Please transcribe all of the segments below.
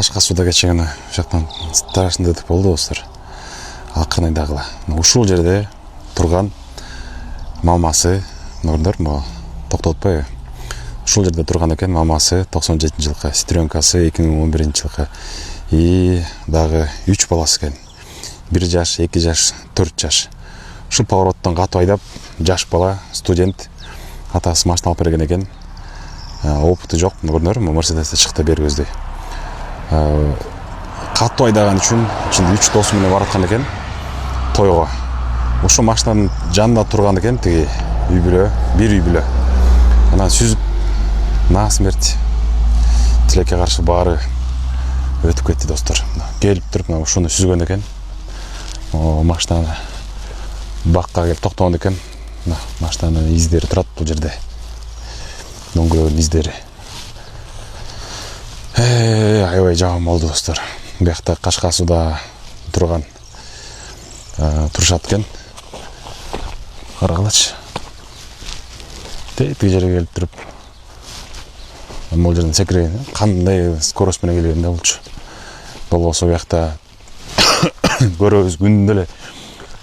Кашка сууда кечигени жактан страшно деп болду достор. Акырын айдагыла. Ушул жерде турган мамасы, көрдүңөр, могу токтотпой. Ушул жерде турган экен мамасы 97-жылкы, сестренкасы 2011-жылкы. И дагы 3 баласы экен. 1 жаш, 2 жаш, 4 жаш. Ушул повороттон катып айдап, жаш бала, студент, атасы машина алып берген экен. Опыты жок, көрдүңөр, Мерседесте чыкты бер көздөй. Катып айдаган үчүн ичинде 3 досу менен бараткан экен тойго. Ошо машинанын жанында турган экен тиги үй бүлө, бир үй бүлө. Анан сүзүп на смерть тилекке каршы баары өтүп кетти достор. Келип туруп мына ушуну сүзгөн экен. Машинаны бакка келип токтогон экен. Машинанын издери турат бул жерде. Дөңгөлөгүнүн издери. Аябай жаман болду достор. Биякта Кашка сууда турган турушат экен. Карагылачы. Тиги жерге келип туруп. Бул жерден секирген. Кандай скорость менен келген да булчу. Болбосо биякта көрөбүз күндө эле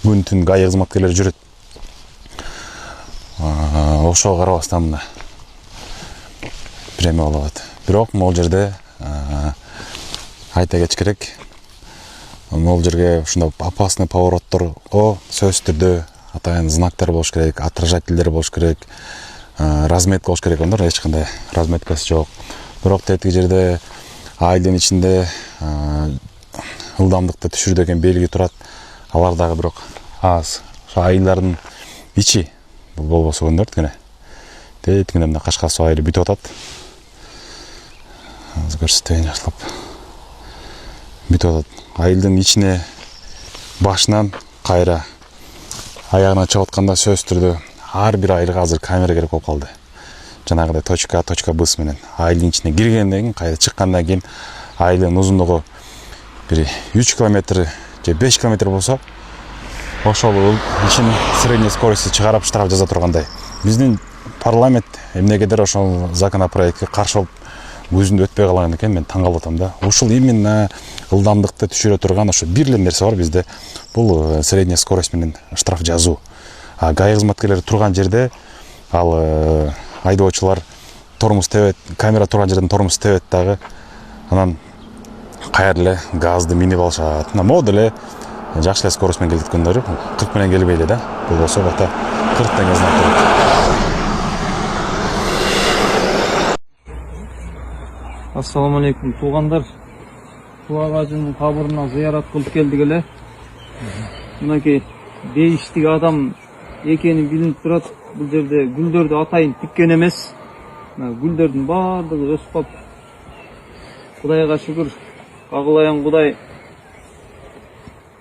күн түн ГАИ кызматкерлери жүрөт. Ошого карабастан мына премия алат. Бирок могул жерде айта кетиш керек. Могул жерге ушундай опасный поворотторго сөзсүз түрдө атайын знактар болуш керек, отражательдер болуш керек, разметка болуш керек. Онда эч кандай разметкасы жок. Бирок тетиги жерде айылдын ичинде ылдамдыкты түшүрүү деген белги турат. Алар дагы бирок аз. Ошо айылдардын ичи болбосо көрдүңөр тигине. Тетигине мына Кашка суу айылы бүтүп атат. Азыр көрсөтөйүн жакшылап. Бүтүп атат. Айылдын ичине башынан кайра аягына чыгып атканда сөзсүз түрдө ар бир айылга азыр камера керек болуп калды. Жанагыдай точка А, точка Б менен айылдын ичине киргенден кийин, кайра чыккандан кийин айылдын узундугу бир 3 км же 5 км болсо, ошол ишин средняя скорости чыгарып штраф жаза тургандай. Биздин парламент эмнегедир ошол законопроектке каршы болуп көзүндө өтпөй калган экен. Мен таң калып атам да. Ушул именно ылдамдыкты түшүрө турган ошо бир эле нерсе бар бизде. Бул средняя скорость менен штраф жазуу. ГАИ кызматкерлери турган жерде ал айдоочулар тормоз тебет, камера турган жерден тормоз тебет дагы. Анан кайра эле газды минип алышат. Могу деле жакшы эле скорость менен келеткендер 40 менен келбейли да. Болбосо бата 40 деген знак турат. Ассаламу алейкум туугандар. Туак ажынын кабырына зыярат кылып келдик эле. Мынакей дейиштик адам экени билинип турат. Бул жерде гүлдөрдү атайын тиккен эмес. Гүлдөрдүн баардыгы өсүп калып. Кудайга шүгүр. Кагылаян Кудай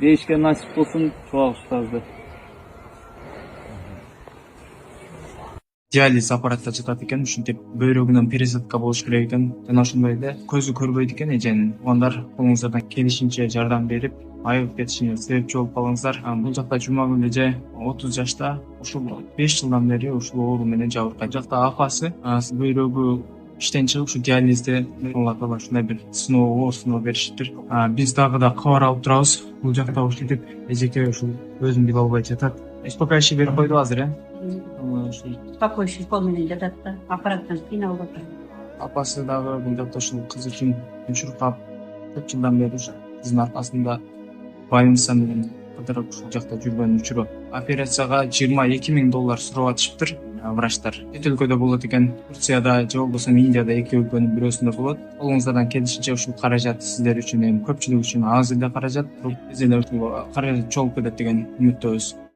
дейишке насип кылсын чубак устазды. Диализ аппаратта жатат экен, ушинтип бөйрөгүнөн пересадка болуш керек экен. Жана ошондой эле көзү көрбөйт экен эженин. Туугандар колуңуздардан келишинче жардам берип, айыгып кетишине себепчи болуп калыңыздар. Бул жакта Жумагүл эже 30 жашта, ушул 5 жылдан бери ушул оору менен жабыркайт. Жакта апасы бөйрөгү иштен чыгып ушу диализде Алла таала ушундай бир сыноо беришиптир. Биз дагы да кабар алып турабыз. Бул жакта ушинтип эжеке ушул өзүн биле албай жатат. Успокаивающий берип койду азыр, Такой шифон менен жатат да, аппараттан кыйналып атат. Апасы дагы бул жакта ушул кыз үчүн чуркап, көп жылдан бери ушу кыздын аркасында больница менен кыдырып ушул жакта жүргөн учуру. Операцияга $22,000 сурап атышыптыр врачтар. Чет өлкөдө болот экен, Турцияда же болбосо Индияда эки өлкөнүн бирөөсүндө болот. Колуңуздардан келишинче ушул каражат сиздер үчүн, көпчүлүк үчүн аз эле каражат, биз эле ушул каражат чогулуп кетет деген үмүттөбүз.